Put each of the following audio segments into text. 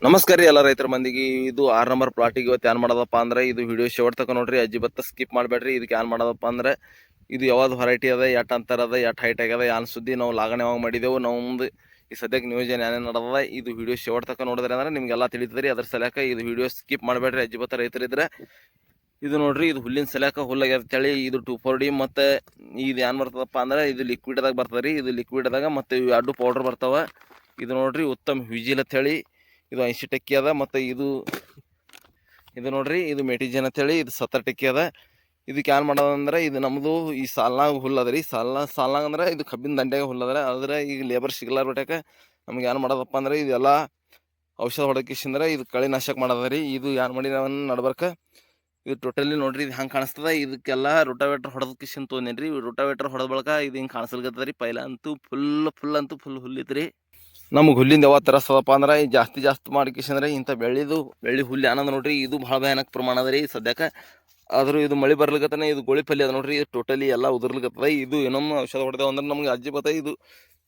ನಮಸ್ಕಾರ ರೀ ಎಲ್ಲ ರೈತರ ಮಂದಿಗೆ. ಇದು 6 ನಂಬರ್ ಪ್ಲಾಟಿಗೆ ಇವತ್ತು ಏನ್ ಮಾಡೋದಪ್ಪ ಅಂದ್ರೆ ಇದು ವಿಡಿಯೋ ಶೋರ್ಟ್ ತಕ ನೋಡ್ರಿ, ಅಜ್ಜಿ ಬತ್ತ ಸ್ಕಿಪ್ ಮಾಡಬೇಡ್ರಿ. ಇದಕ್ಕೆ ಏನ್ ಮಾಡೋದಪ್ಪ ಅಂದ್ರೆ ಇದು ಯಾವ್ದು ವೆರೈಟಿ ಅದ, ಎಟ್ ಅಂತರ ಅದ, ಎಟ್ ಹೈಟ್ ಆಗ್ಯದ, ಏನ್ ಸುದ್ದಿ ನಾವು ಲಾಗಣೆ ಯಾವಾಗ ಮಾಡಿದೆವು, ನಾವು ಮುಂದೆ ಈ ಸದ್ಯಕ್ಕೆ ನಿಯೋಜನೆ ಏನೇನು ನಡೆದ ಇದು ವಿಡಿಯೋ ಶೋರ್ಟ್ ತಕ ನೋಡಿದ್ರೆ ಅಂದ್ರೆ ನಿಮ್ಗೆಲ್ಲ ತಿಳಿತದ್ರಿ. ಅದ್ರ ಸಲಕ ಇದು ವಿಡಿಯೋ ಸ್ಕಿಪ್ ಮಾಡಬೇಡ್ರಿ. ಅಜ್ಜಿ ಬತ್ತ ರೈತರಿದ್ರೆ ಇದು ನೋಡ್ರಿ, ಇದು ಹುಲ್ಲಿನ ಸಲಕ ಹುಲ್ಲಾಗ್ಯದ ತಳಿ. ಇದು 2,4-D ಮತ್ತು ಇದು ಏನ್ ಬರ್ತದಪ್ಪ ಅಂದ್ರೆ ಇದು ಲಿಕ್ವಿಡ್ದಾಗ ಬರ್ತದೆ ರೀ. ಇದು ಲಿಕ್ವಿಡ್ದಾಗ ಮತ್ತು ಇವು 2 ಪೌಡರ್ ಬರ್ತಾವ. ಇದು ನೋಡ್ರಿ ಉತ್ತಮ್ ವಿಜಿಲ್ ಅಂತ ಹೇಳಿ ಇದು 80% ಅದ. ಮತ್ತು ಇದು ನೋಡ್ರಿ ಇದು ಮೆಟಿಜನ್ ಅಂತ ಹೇಳಿ ಇದು 70% ಅದ. ಇದಕ್ಕೆ ಏನ್ ಮಾಡೋದಂದ್ರೆ ಇದು ನಮ್ಮದು ಈ ಸಾಲ್ನಾಗ ಹುಲ್ಲು ಅದ ರೀ. ಸಾಲ್ನಾಗ ಅಂದ್ರೆ ಇದು ಕಬ್ಬಿನ ದಂಡ್ಯಾಗ ಹುಲ್ಲದ್ರ. ಆದ್ರೆ ಈಗ ಲೇಬರ್ ಸಿಗ್ಲಾರ ಬಿಟ್ಟಾಕ ನಮ್ಗೆ ಏನು ಮಾಡೋದಪ್ಪ ಅಂದ್ರೆ ಇದೆಲ್ಲ ಔಷಧ ಹೊಡಕಿಸಿಂದ್ರೆ ಇದು ಕಳೆ ನಾಶಕ ಮಾಡೋದ ರೀ. ಇದು ಏನು ಮಾಡಿ ನಾವು ನಡ್ಬರ್ಕ ಇದು ಟೋಟಲಿ ನೋಡ್ರಿ ಇದು ಹೆಂಗೆ ಕಾಣಿಸ್ತದ. ಇದಕ್ಕೆಲ್ಲ ರೋಟಾವೇಟ್ರ್ ಹೊಡೆದ ಕಿಶನ್ ತೊಗೊಂಡೇನಿ ರೀ. ರೋಟಾವೇಟ್ರ್ ಹೊಡೆದ ಬಳಕ ಇದು ಹಿಂಗೆ ಕಾಣಿಸ್ಲಿಕ್ಕತ್ತದ ರೀ. ಪೈಲ ಅಂತೂ ಫುಲ್ ಹುಲ್ಲಿತ್ತು ರೀ. ನಮ್ಗೆ ಹುಲ್ಲಿಂದ ಯಾವ ಥರ ಸದಪ್ಪ ಅಂದ್ರೆ ಜಾಸ್ತಿ ಮಾಡಿಕಿಸಂದ್ರೆ ಇಂಥ ಬೆಳ್ಳಿ ಹುಲ್ಲು ಏನಂದ್ರೆ ನೋಡ್ರಿ ಇದು ಭಾಳ ಭಯಾನಕ ಪ್ರಮಾಣ ಅದ ರೀ ಸದ್ಯಕ್ಕೆ. ಆದರೂ ಇದು ಮಳೆ ಬರ್ಲಿಕ್ಕತ್ತಾನೆ ಇದು ಗೋಳಿ ಪಲ್ಯ ಅದ ನೋಡ್ರಿ. ಇದು ಟೋಟಲಿ ಎಲ್ಲ ಉದುರ್ಲಿಕ್ಕತ್ತದ. ಇದು ಏನೊಮ್ಮೆ ಔಷಧ ಹೊಡೆದೇವು ಅಂದ್ರೆ ನಮ್ಗೆ ಅಜ್ಜಿ ಬತ್ತ ಇದು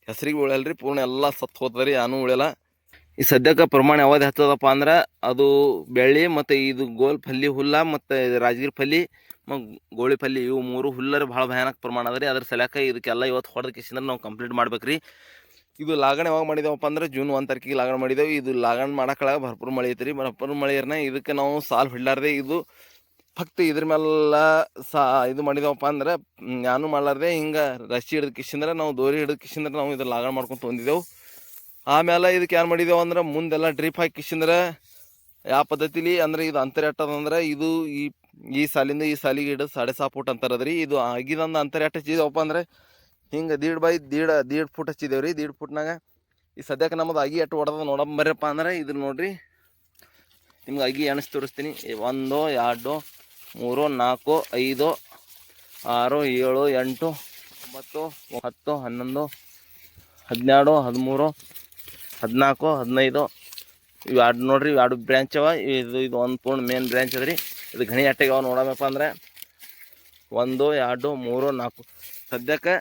ಹೆಸರಿಗೆ ಉಳಿಯಲ್ರಿ, ಪೂರ್ಣ ಎಲ್ಲ ಸತ್ತು ಹೋಗ್ತದೆ ರೀ, ಏನೂ ಉಳಿಯಲ್ಲ. ಈ ಸದ್ಯಕ್ಕೆ ಪ್ರಮಾಣ ಯಾವ್ದು ಹೆಚ್ಚದಪ್ಪ ಅಂದ್ರೆ ಅದು ಬೆಳ್ಳಿ ಮತ್ತು ಇದು ಗೋಲ್ ಪಲ್ಲಿ ಹುಲ್ಲ ಮತ್ತು ರಾಜಗಿರಿ ಪಲ್ಲಿ ಗೋಳಿ ಪಲ್ಲಿ ಇವು 3 ಹುಲ್ಲರು ಭಾಳ ಭಯಾನಕ ಪ್ರಮಾಣ ಅದ ರೀ. ಅದ್ರ ಸಲಕ ಇದಕ್ಕೆಲ್ಲ ಇವತ್ತು ಹೊಡೆದ ಕಿಸಿಂದ್ರೆ ನಾವು ಕಂಪ್ಲೀಟ್ ಮಾಡ್ಬೇಕು ರೀ. ಇದು ಲಾಗಣೆ ಯಾವಾಗ ಮಾಡಿದೇವಪ್ಪ ಅಂದ್ರೆ ಜೂನ್ 1 ತಾರೀಕಿಗೆ ಲಾಗಣೆ ಮಾಡಿದೆವು. ಇದು ಲಾಗಣೆ ಮಾಡೋಕ್ಕಾಗ ಭರ್ಪೂರ್ ಮಳೆ ಐತ್ರಿ. ಭರ್ಪೂರ್ ಮಳೆ ಇರ್ನ ಇದಕ್ಕೆ ನಾವು ಸಾಲ್ ಹಿಡ್ಲಾರ್ದೆ ಇದು ಫಕ್ತ್ ಇದ್ರ ಮೇಲೆಲ್ಲ ಇದು ಮಾಡಿದೇವಪ್ಪ ಅಂದ್ರೆ ನಾನು ಮಾಡ್ಲಾರ್ದೆ ಹಿಂಗೆ ರಸಿ ಹಿಡಿದು ಕಿಸಿಂದ್ರೆ ನಾವು ದೋರಿ ಹಿಡಿದು ಕಿಸಿಂದ್ರೆ ನಾವು ಇದು ಲಾಗಣೆ ಮಾಡ್ಕೊಂಡು ತೊಂದಿದ್ದೆವು. ಆಮೇಲೆ ಇದಕ್ಕೆ ಏನು ಮಾಡಿದೆವು ಅಂದ್ರೆ ಮುಂದೆಲ್ಲ ಡ್ರಿಪ್ ಹಾಕಿ ಕಿಸಿಂದ್ರೆ ಯಾವ ಪದ್ಧತಿಲಿ ಅಂದ್ರೆ ಇದು ಅಂತರ ಎಟ್ಟದಂದ್ರೆ ಇದು ಈ ಸಾಲಿಂದ ಈ ಸಾಲಿಗೆ ಹಿಡಿದು 7.5 ಫೂಟ್ ಅಂತರ ಅದ ರೀ. ಇದು ಆಗಿದಂದು ಅಂತರ ಎಟ್ಟು ಹಚ್ಚಿದೇವಪ್ಪ ಅಂದ್ರೆ ಹಿಂಗೆ 1.5 ಫೂಟ್ ಹಚ್ಚಿದೇವ್ರಿ. 1.5 ಫೂಟ್ನಾಗ ಈ ಸದ್ಯಕ್ಕೆ ನಮ್ಮದು ಅಗಿ ಎಟ್ಟು ಹೊಡೆದ ನೋಡಂಬರ್ರಪ್ಪ ಅಂದ್ರೆ ಇದು ನೋಡ್ರಿ ನಿಮ್ಗೆ ಅಗಿ ಎಣಿಸಿ ತೋರಿಸ್ತೀನಿ. 1 2 3 4 5 6 7 8 9 10 11 12 13 14 15 ಇವು 2 ನೋಡ್ರಿ, ಇವು 2 ಬ್ರ್ಯಾಂಚ್ ಅವ. ಇದು ಒಂದು ಪೂರ್ಣ ಮೇನ್ ಬ್ರ್ಯಾಂಚ್ ಅದ ರೀ. ಇದು ಗಣಿ ಅಟ್ಟೆಗೆ ಅವ ನೋಡಬೇಕಪ್ಪ ಅಂದ್ರೆ 1 2 3 4 ಸದ್ಯಕ್ಕೆ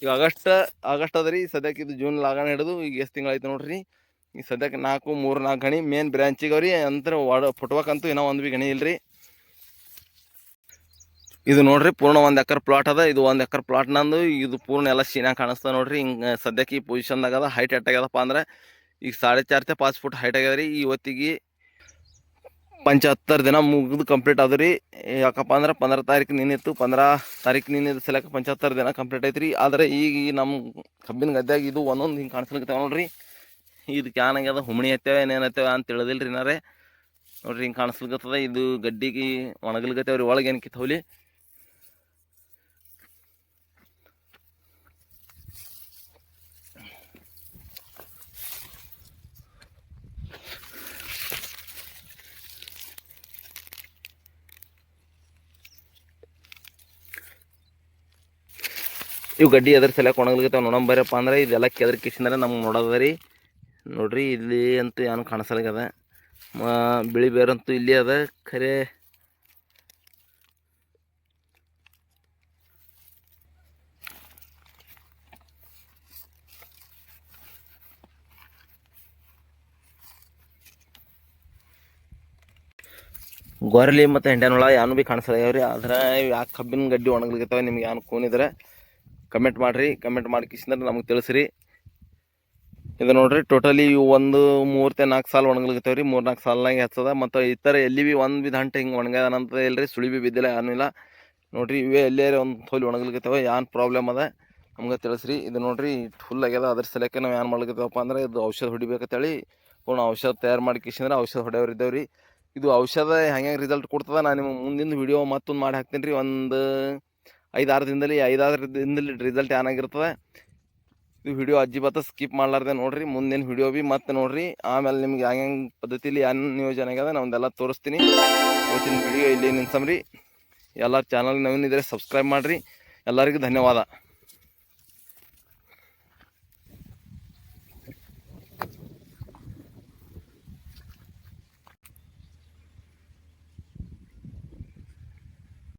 ಈಗ ಆಗಸ್ಟ್ ಅದ ರೀ. ಸದ್ಯಕ್ಕೆ ಇದು ಜೂನ್ ಲಾಗಣೆ ಹಿಡಿದು ಈಗ ಎಷ್ಟು ತಿಂಗಳಾಯ್ತು ನೋಡ್ರಿ. ಈಗ ಸದ್ಯಕ್ಕೆ 3 4 ಗಣಿ ಮೇನ್ ಬ್ರ್ಯಾಂಚಿಗೆ ಅವ್ರಿ. ಅಂತರ ಪುಟ್ಬೇಕಂತೂ ಇನ್ನೂ ಒಂದು ಭೀ ಗಣಿ ಇಲ್ರಿ. ಇದು ನೋಡ್ರಿ ಪೂರ್ಣ 1 ಎಕರೆ ಪ್ಲಾಟ್ ಅದ. ಇದು 1 ಎಕರೆ ಪ್ಲಾಟ್ ನಂದು ಇದು ಪೂರ್ಣ ಎಲ್ಲ ಶೀನಾಗ ಕಾಣಿಸ್ತದೆ ನೋಡ್ರಿ. ಹಿಂಗೆ ಸದ್ಯಕ್ಕೆ ಈ ಪೊಸಿಷನ್ದಾಗ ಅದ. ಹೈಟ್ ಎಟ್ಟಾಗ್ಯದಪ್ಪ ಅಂದ್ರೆ ಈಗ 4.5 5 ಫೂಟ್ ಹೈಟ್ ಆಗ್ಯದ ರೀ. ಇವತ್ತಿಗೆ 75 ದಿನ ಮುಗಿದು ಕಂಪ್ಲೀಟ್ ಆದ ರೀ. ಯಾಕಪ್ಪ ಅಂದ್ರೆ 15 ತಾರೀಕು ನಿನ್ನಿತ್ತು. 15 ತಾರೀಕು ನಿನ್ನಿದ ಸಲಕ 75 ದಿನ ಕಂಪ್ಲೀಟ್ ಐತ್ರಿ. ಆದರೆ ಈಗ ನಮ್ಮ ಕಬ್ಬಿನ ಗದ್ಯಾಗ ಇದು ಒಂದೊಂದು ಹಿಂಗೆ ಕಾಣಿಸ್ಲಿಕ್ಕತ್ತಾವ ನೋಡ್ರಿ. ಇದಕ್ಕೆ ಏನಾಗ್ಯದ ಹುಮಣಿ ಹತ್ತೇವ ಏನೇನು ಹತ್ತೇವ ಅಂತ ತಿಳಿದಿಲ್ರಿ ನಾರೇ ನೋಡ್ರಿ. ಹಿಂಗೆ ಕಾಣಿಸ್ಲಿಕ್ಕತ್ತದ. ಇದು ಗಡ್ಡಿಗೆ ಒಣಗಲಿಕ್ಕತ್ತೇವ್ರಿ. ಒಳಗೆ ಏನು ಕಿತ್ತವಲಿ ಇವು ಗಡ್ಡಿ ಎದ್ರ ಸಲಕ ಒಣಗ್ಲಿಕ್ಕತ್ತಾವ ನೋಡಂಬರಪ್ಪ ಅಂದ್ರೆ ಇದೆಲ್ಲ ಕೆದ್ರ ಕಿಸಿಂದ್ರೆ ನಮ್ಗೆ ನೋಡೋದ ರೀ. ನೋಡ್ರಿ ಇಲ್ಲಿ ಅಂತೂ ಏನು ಕಾಣಿಸಲ್ಗದ. ಬಿಳಿ ಬೇರಂತೂ ಇಲ್ಲಿ ಅದ ಖರೆ. ಗೊರಲಿ ಮತ್ತು ಹೆಂಡ್ಯಾನೊಳ ಏನು ಭೀ ಕಾಣಿಸಲ್ಯಾವ್ರಿ. ಆದ್ರೆ ಯಾಕೆ ಕಬ್ಬಿನ ಗಡ್ಡಿ ಒಣಗ್ಲಿಕ್ಕತ್ತಾವ ನಿಮ್ಗೆ ಏನು ಕೂನಿದ್ರೆ ಕಮೆಂಟ್ ಮಾಡಿರಿ. ಕಮೆಂಟ್ ಮಾಡಿ ಕಿಸಿಂದ್ರೆ ನಮ್ಗೆ ತಿಳಿಸ್ರಿ. ಇದು ನೋಡ್ರಿ ಟೋಟಲಿ ಇವು 1 3 4 ಸಾಲ ಒಣಗ್ಲಿಕ್ಕತ್ತೇವೆ ರೀ. 3 4 ಸಾಲ್ನಾಗ ಹಚ್ಚದ. ಮತ್ತು ಈ ಥರ ಎಲ್ಲಿ ಭೀ ಒಂದು ಭೀ ದಂಟೆ ಹಿಂಗೆ ಒಣಗ್ಯದಂತ ಇಲ್ರಿ. ಸುಳಿ ಭೀ ಬಿದ್ದಿಲ್ಲ, ಏನೂ ಇಲ್ಲ ನೋಡ್ರಿ. ಇವೇ ಎಲ್ಲೇ ಒಂದು ಥೋಲಿ ಒಣಗ್ಲಿಕ್ಕತ್ತೇವೆ. ಏನು ಪ್ರಾಬ್ಲಮ್ ಅದ ನಮ್ಗೆ ತಿಳಿಸ್ರಿ. ಇದು ನೋಡ್ರಿ ಫುಲ್ ಆಗ್ಯದ. ಅದ್ರ ಸಲಕ್ಕೆ ನಾವು ಏನು ಮಾಡ್ಲಿಕ್ಕತ್ತೇವಪ್ಪ ಅಂದ್ರೆ ಇದು ಔಷಧ ಹೊಡಿಬೇಕಂತೇಳಿ ಪೂರ್ಣ ಔಷಧ ತಯಾರು ಮಾಡಿ ಕಿಸಿಂದ್ರೆ ಔಷಧ ಹೊಡೆಯವ್ರು ಇದ್ದೇವ್ರಿ. ಇದು ಔಷಧ ಹೆಂಗೆ ರಿಸಲ್ಟ್ ಕೊಡ್ತದ ನಾನು ನಿಮಗೆ ಮುಂದಿನ ವಿಡಿಯೋ ಮತ್ತೊಂದು ಮಾಡಿ ಹಾಕ್ತೀನಿ ರೀ. ಒಂದು 5-6 ದಿನದಲ್ಲಿ ರಿಸಲ್ಟ್ ಏನಾಗಿರ್ತದೆ ಇದು ವಿಡಿಯೋ ಅಜ್ಜಿ ಬತ್ತ ಸ್ಕಿಪ್ ಮಾಡಲಾರ್ದೆ ನೋಡ್ರಿ. ಮುಂದಿನ ವಿಡಿಯೋ ಭೀ ಮತ್ತೆ ನೋಡ್ರಿ. ಆಮೇಲೆ ನಿಮ್ಗೆ ಹೆಂಗೆ ಪದ್ಧತಿಲಿ ಏನು ನಿಯೋಜನೆ ಆಗ್ಯದ ನಮ್ದೆಲ್ಲ ತೋರಿಸ್ತೀನಿ. ಇವತ್ತಿನ ವಿಡಿಯೋ ಇಲ್ಲಿ ನಿಲ್ಸಮ್ರಿ. ಎಲ್ಲ ಚಾನಲ್ ನವೀನಿದ್ರೆ ಸಬ್ಸ್ಕ್ರೈಬ್ ಮಾಡಿರಿ. ಎಲ್ಲರಿಗೂ ಧನ್ಯವಾದ.